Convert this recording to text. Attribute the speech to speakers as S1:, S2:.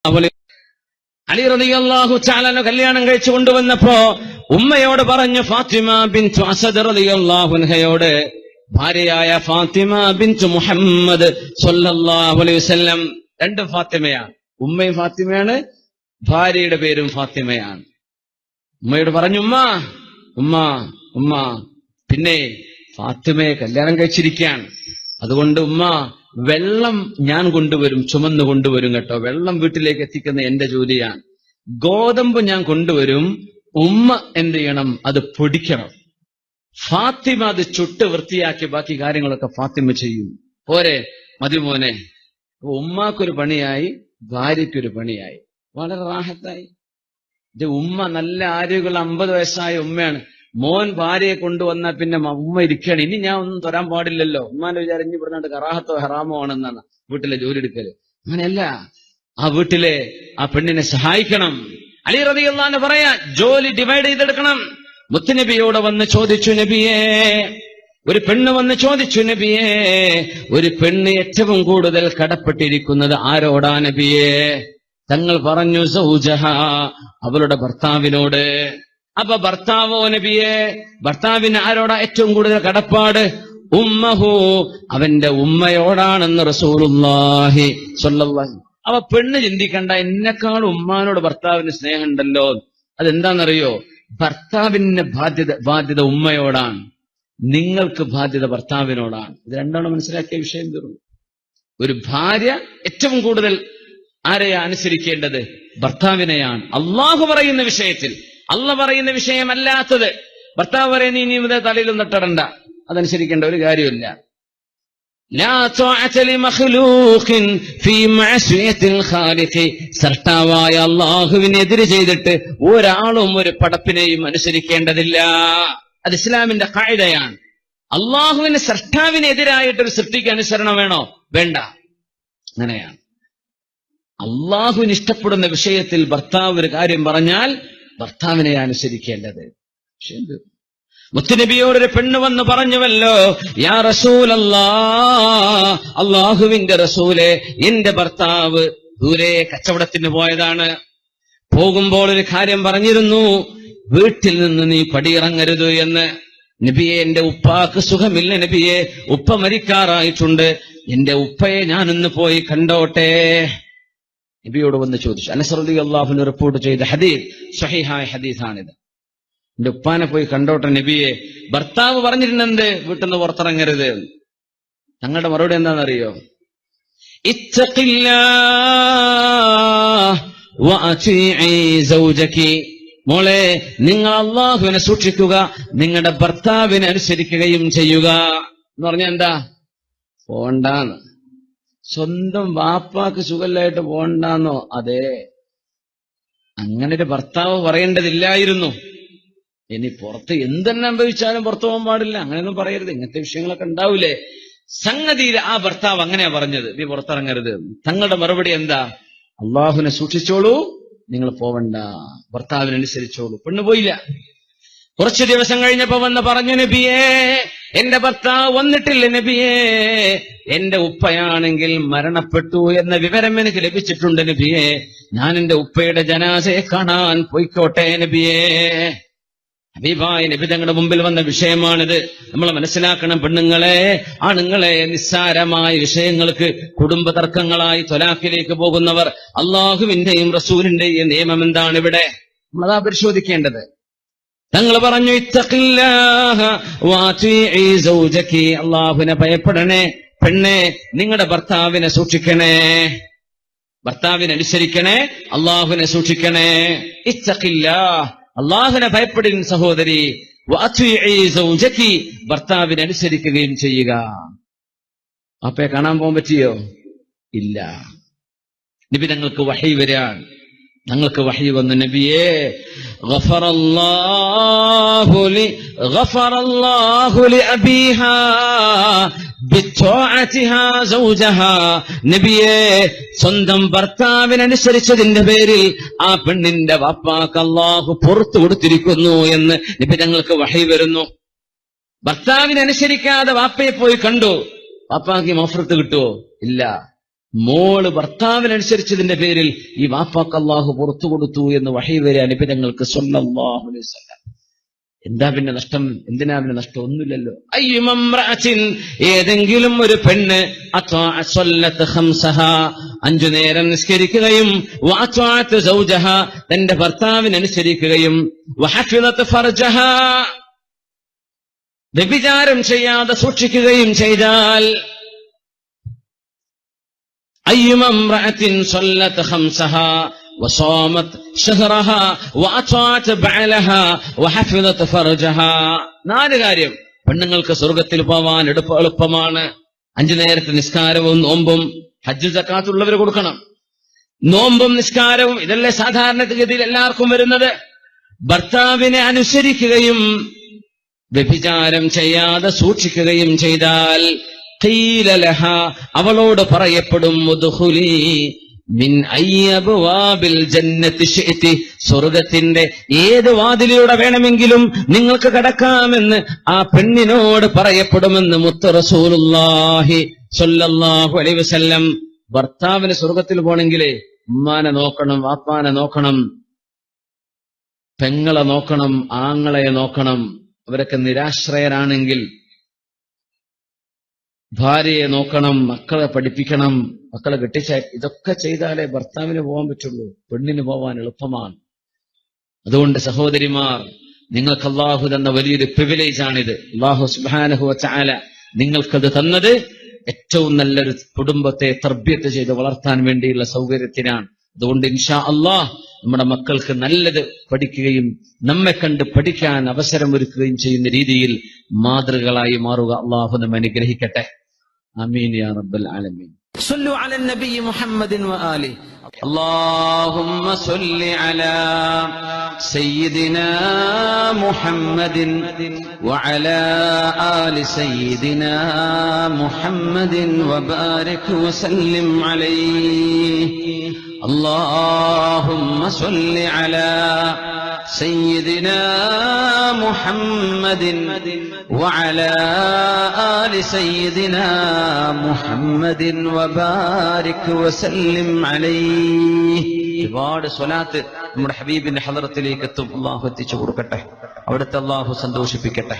S1: അലി റളിയല്ലാഹു തആല കല്യാണം കഴിച്ചു കൊണ്ടുവന്നപ്പോ ഉമ്മയോട് പറഞ്ഞു, ഫാത്തിമ ബിൻതു അസദ് റളിയല്ലാഹു അൻഹയോട്, ഭാര്യയായ ഫാത്തിമ ബിൻതു മുഹമ്മദ് സ്വല്ലല്ലാഹു അലൈഹി വസല്ലം. രണ്ട് ഫാത്തിമയാണ്, ഉമ്മയും ഫാത്തിമയാണ്, ഭാര്യയുടെ പേരും ഫാത്തിമയാണ്. ഉമ്മയോട് പറഞ്ഞു, ഉമ്മ പിന്നെ ഫാത്തിമയെ കല്യാണം കഴിച്ചിരിക്കുകയാണ്, അതുകൊണ്ട് ഉമ്മ വെള്ളം ഞാൻ കൊണ്ടുവരും, ചുമന്നു കൊണ്ടുവരും കേട്ടോ. വെള്ളം വീട്ടിലേക്ക് എത്തിക്കുന്ന എന്റെ ജോലിയാണ്. ഗോതമ്പ് ഞാൻ കൊണ്ടുവരും, ഉമ്മ എന്ത് ചെയ്യണം, അത് പൊടിക്കണം. ഫാത്തിമ അത് ചുട്ട് വൃത്തിയാക്കി ബാക്കി കാര്യങ്ങളൊക്കെ ഫാത്തിമ ചെയ്യും. പോരെ, മതി മോനെ. ഉമ്മാക്കൊരു പണിയായി, ഭാര്യയ്ക്കൊരു പണിയായി, വളരെ റാഹത്തായി. ഉമ്മ നല്ല ആരോഗ്യമുള്ള 50 വയസ്സായ ഉമ്മയാണ്. മോൻ ഭാര്യയെ കൊണ്ടുവന്ന പിന്നെ ഉമ്മ ഇരിക്കുകയാണ്. ഇനി ഞാൻ ഒന്നും തരാൻ പാടില്ലല്ലോ. ഉമ്മാന്റെ വിചാരം ഇനി പറഞ്ഞിട്ട് കറാഹത്തോ ഹറാമോ ആണെന്നാണ് വീട്ടിലെ ജോലി എടുക്കല്. അങ്ങനെയല്ല, ആ വീട്ടിലെ ആ പെണ്ണിനെ സഹായിക്കണം. അലി റളിയല്ലാഹു അൻഹു പറയാ, ജോലി ഡിവൈഡ് ചെയ്തെടുക്കണം. മുത്തുനബിയോട് വന്ന് ചോദിച്ചു, നബിയേ, ഒരു പെണ്ണ് വന്ന് ചോദിച്ചു, നബിയേ, ഒരു പെണ്ണ് ഏറ്റവും കൂടുതൽ കടപ്പെട്ടിരിക്കുന്നത് ആരോടാ നബിയേ? തങ്ങൾ പറഞ്ഞു, സൗജഹ, അവളുടെ ഭർത്താവിനോട്. അപ്പൊ ഭർത്താവോ നബിയെ? ഭർത്താവിന് ആരോടാ ഏറ്റവും കൂടുതൽ കടപ്പാട്? ഉമ്മഹു, അവന്റെ ഉമ്മയോടാണെന്ന് റസൂലുള്ളാഹി സ്വല്ലല്ലാഹു. അപ്പൊ പെണ്ണ് ചിന്തിക്കണ്ട, എന്നെക്കാൾ ഉമ്മാനോട് ഭർത്താവിന് സ്നേഹമുണ്ടല്ലോ. അതെന്താണെന്നറിയോ? ഭർത്താവിന് ബാധ്യത ഉമ്മയോടാണ്, നിങ്ങൾക്ക് ബാധ്യത ഭർത്താവിനോടാണ്. ഇത് രണ്ടാണ് മനസ്സിലാക്കിയ വിഷയം തീർന്നു. ഒരു ഭാര്യ ഏറ്റവും കൂടുതൽ ആരെയാ അനുസരിക്കേണ്ടത്? ഭർത്താവിനെയാണ്. അള്ളാഹു പറയുന്ന വിഷയത്തിൽ, അള്ള പറയുന്ന വിഷയമല്ലാത്തത് ഭർത്താവ് പറയുന്ന ഇനി മുതൽ തലയിലും തട്ടടണ്ട, അതനുസരിക്കേണ്ട ഒരു കാര്യമില്ല. സൃഷ്ടാവായ അള്ളാഹുവിനെതിരെ ചെയ്തിട്ട് ഒരാളും ഒരു പടപ്പിനെയും അനുസരിക്കേണ്ടതില്ല. അത് ഇസ്ലാമിന്റെ ഖായിദയാണ്. അള്ളാഹുവിന് സൃഷ്ടാവിനെതിരായിട്ടൊരു സൃഷ്ടിക്ക് അനുസരണം വേണോ? വേണ്ട. അങ്ങനെയാണ് അള്ളാഹുവിന് ഇഷ്ടപ്പെടുന്ന വിഷയത്തിൽ ഭർത്താവ് ഒരു കാര്യം പറഞ്ഞാൽ ഭർത്താവിനെ അനുസരിക്കേണ്ടത്. മുത്തുനബിയോടൊരു പെണ്ണ് വന്ന് പറഞ്ഞുവല്ലോ, യാ റസൂലല്ലാഹ്, അള്ളാഹുവിന്റെ റസൂലെ, എന്റെ ഭർത്താവ് ദൂരെ കച്ചവടത്തിന് പോയതാണ്. പോകുമ്പോൾ ഒരു കാര്യം പറഞ്ഞിരുന്നു, വീട്ടിൽ നിന്ന് നീ പടിയിറങ്ങരുത് എന്ന്. നബിയെ, എന്റെ ഉപ്പാക്ക് സുഖമില്ല നബിയെ, ഉപ്പ മരിക്കാറായിട്ടുണ്ട്, എന്റെ ഉപ്പയെ ഞാനിന്ന് പോയി കണ്ടോട്ടെ. നബിയോട് വന്ന് ചോദിച്ചു. അനസ് റളിയല്ലാഹു അൻഹു റിപ്പോർട്ട് ചെയ്ത ഹദീസ്, സ്വഹീഹായ ഹദീസാണിത്. എന്റെ ഉപ്പാനെ പോയി കണ്ടോട്ടെ നബിയെ. ഭർത്താവ് പറഞ്ഞിരുന്നെന്ത്? വീട്ടിൽ നിന്ന് പുറത്തിറങ്ങരുത്. ഞങ്ങളുടെ മറുപടി എന്താണെന്നറിയോ? ഇത്തഖില്ലാഹ് വഅതീഇ സൗജകി, മോളെ, നിങ്ങൾ അള്ളാഹുവിനെ സൂക്ഷിക്കുക, നിങ്ങളുടെ ഭർത്താവിനെ അനുസരിക്കുകയും ചെയ്യുക. എന്ന് പറഞ്ഞാൽ എന്താ? പോണ്ടാന്ന്. സ്വന്തം വാപ്പാക്ക് സുഖമില്ലായിട്ട് പോണ്ടാന്നോ? അതെ, അങ്ങനെ ഒരു ഭർത്താവ് പറയേണ്ടതില്ലായിരുന്നു. ഇനി പുറത്ത് എന്തെന്നെ അനുഭവിച്ചാലും പുറത്തു പോകാൻ പാടില്ല, അങ്ങനെയൊന്നും പറയരുത്. ഇങ്ങനത്തെ വിഷയങ്ങളൊക്കെ ഉണ്ടാവൂലേ? സംഗതിയിൽ ആ ഭർത്താവ് അങ്ങനെയാ പറഞ്ഞത്, നീ പുറത്തിറങ്ങരുത്. തങ്ങളുടെ മറുപടി എന്താ? അള്ളാഹുവിനെ സൂക്ഷിച്ചോളൂ, നിങ്ങൾ പോവണ്ട, ഭർത്താവിനനുസരിച്ചോളൂ. പെണ്ണ് പോയില്ല. കുറച്ചു ദിവസം കഴിഞ്ഞപ്പോ വന്ന് പറഞ്ഞു, നബിയേ, എന്റെ ഭർത്താവ് വന്നിട്ടില്ല നബിയേ, എന്റെ ഉപ്പയാണെങ്കിൽ മരണപ്പെട്ടു എന്ന വിവരം എനിക്ക് ലഭിച്ചിട്ടുണ്ട് നബിയേ, ഞാൻ എന്റെ ഉപ്പയുടെ ജനാസയെ കാണാൻ പോയിക്കോട്ടെ നബിയേ. ഹബീബായ നബി തങ്ങളുടെ മുമ്പിൽ വന്ന വിഷയമാണിത്. നമ്മൾ മനസ്സിലാക്കണം, പെണ്ണുങ്ങളെ, ആണുങ്ങളെ, നിസ്സാരമായ വിഷയങ്ങൾക്ക് കുടുംബ തർക്കങ്ങളായി ത്വലാഖിലേക്ക് പോകുന്നവർ, അള്ളാഹുവിന്റെയും റസൂലിന്റെയും നിയമം എന്താണ് ഇവിടെ? നമ്മളതാ പരിശോധിക്കേണ്ടത്. തങ്ങൾ പറഞ്ഞു, ഇത്തഖില്ലാഹ വഅതീഇ സൗജകി, അള്ളാഹുവിനെ ഭയപ്പെടണേ പെണ്ണെ, നിങ്ങളുടെ ഭർത്താവിനെ സൂക്ഷിക്കണേ, ഭർത്താവിനെ അനുസരിക്കണേ, അള്ളാഹുവിനെ സൂക്ഷിക്കണേ. ഇത്തഖില്ലാഹ്, അള്ളാഹുവിനെ ഭയപ്പെടുക സഹോദരി. വഅതീഇ സൗജകി, ഭർത്താവിനെ അനുസരിക്കുകയും ചെയ്യുക. അപ്പയെ കാണാൻ പോകാൻ പറ്റിയോ? ഇല്ല. നബി ഞങ്ങൾക്ക് വഹി വരാൻ, ഞങ്ങൾക്ക് വഹി വന്നു, നബിയേ, ഗഫറല്ലാഹു ലി അബീഹാ ബിത്വാഅതിഹാ സൗജഹാ, നബിയേ, സ്വന്തം ഭർത്താവിനനുസരിച്ചതിന്റെ പേരിൽ ആ പെണ്ണിന്റെ വാപ്പാക്ക് അല്ലാഹു പുറത്തു കൊടുത്തിരിക്കുന്നു എന്ന് നബി ഞങ്ങൾക്ക് വഹി വരുന്നു. ഭർത്താവിനനുസരിക്കാതെ വാപ്പയെ പോയി കണ്ടു, വാപ്പാക്ക് മഗ്ഫിറത്ത് കിട്ടുമോ? ഇല്ല. മോള് ഭർത്താവിനനുസരിച്ചതിന്റെ പേരിൽ ഈ വാപ്പാക്ക് അള്ളാഹു പുറത്തു കൊടുത്തു എന്ന് വഹീ വരെ അനുബിധങ്ങൾക്ക് സ്വല്ലല്ലാഹു അലൈഹി വസല്ലം. എന്താ പിന്നെ നഷ്ടം? എന്തിനാ പിന്നെ നഷ്ടം? ഒന്നുമില്ലല്ലോ. അയ്യുമംറഅത്തിൻ, ഏതെങ്കിലും ഒരു പെണ്ണ് അത്വഅ ഖംസഹാ, 5 നേരം നിസ്കരിക്കുകയും വഅത്വഅത് സൗജഹാ, തന്റെ ഭർത്താവിനനുസരിക്കുകയും വഹഫിളത് ഫർജഹാ, വ്യഭിചാരം ചെയ്യാതെ സൂക്ഷിക്കുകയും ചെയ്താൽ, അയ്യുമംറഅത്തിൻ സ്വല്ലത് ഖംസഹാ വസാമത് ശഹ്റഹാ വഅത്വഅത് ബഅലഹാ വഹഫിളത് ഫർജഹാ. 4 കാര്യം പെണ്ണുങ്ങൾക്ക് സ്വർഗത്തിൽ പോവാൻ എളുപ്പമാണ്. 5 നേരത്തെ നിസ്കാരവും നോമ്പും, ഹജ്ജ് സക്കാത്ത് ഉള്ളവർ കൊടുക്കണം. നോമ്പും നിസ്കാരവും ഇതല്ലേ സാധാരണഗതിയിൽ എല്ലാവർക്കും വരുന്നത്. ഭർത്താവിനെ അനുസരിക്കുകയും വ്യഭിചാരം ചെയ്യാതെ സൂക്ഷിക്കുകയും ചെയ്താൽ ഖീല ലഹാ, അവളോട് പറയപ്പെടും ഉദ്ഖുലി മിൻ അയ്യബ്വാബിൽ ജന്നത്തി ശിഅതി, സ്വർഗ്ഗത്തിന്റെ ഏത് വാതിലിലൂടെ വേണമെങ്കിലും നിങ്ങൾക്ക് കടക്കാമെന്ന് ആ പെണ്ണിനോട് പറയപ്പെടുമെന്ന് മുത്ത് റസൂലുള്ളാഹി സ്വല്ലല്ലാഹു അലൈഹി വസല്ലം. ഭർത്താവിന് സ്വർഗ്ഗത്തിൽ പോണെങ്കിലേ ഉമ്മാനെ നോക്കണം, വാപ്പാനെ നോക്കണം, പെങ്ങളെ നോക്കണം, ആങ്ങളെ നോക്കണം. അവരൊക്കെ നിരാശ്രയരാണെങ്കിൽ ഭാര്യയെ നോക്കണം, മക്കളെ പഠിപ്പിക്കണം, മക്കളെ ഇതൊക്കെ ചെയ്താലേ ഭർത്താവിന് പോകാൻ പറ്റുള്ളൂ. പെണ്ണിന് പോവാൻ എളുപ്പമാണ്. അതുകൊണ്ട് സഹോദരിമാർ, നിങ്ങൾക്ക് അള്ളാഹു തന്ന വലിയൊരു പ്രിവിലേജ് ആണിത്. അള്ളാഹു സുബ്ഹാനഹു വ തആല നിങ്ങൾക്കത് തന്നത് ഏറ്റവും നല്ലൊരു കുടുംബത്തെ തർബിയത്ത് ചെയ്ത് വളർത്താൻ വേണ്ടിയുള്ള സൗകര്യത്തിനാണ്. അതുകൊണ്ട് ഇൻഷാ അള്ളാഹ് നമ്മുടെ മക്കൾക്ക് നല്ലത് പഠിക്കുകയും നമ്മെ കണ്ട് പഠിക്കാൻ അവസരമൊരുക്കുകയും ചെയ്യുന്ന രീതിയിൽ മാതൃകളായി മാറുക. അള്ളാഹു നമ്മെ അനുഗ്രഹിക്കട്ടെ. ആമീൻ യാ റബ്ബൽ ആലമീൻ. صلوا على النبي محمد وآله. اللهم صل على سيدنا محمد وعلى آل سيدنا محمد وبارك وسلم عليه. اللهم صل على سيدنا محمد وعلى آل سيدنا محمد وبارك وسلم عليه. ഒരുപാട് സ്വലാത്ത് നമ്മുടെ ഹബീബിന്റെ ഹളറത്തിലേക്ക് എത്തും. അള്ളാഹു എത്തിച്ചു കൊടുക്കട്ടെ. അവിടുത്തെ അള്ളാഹു സന്തോഷിപ്പിക്കട്ടെ.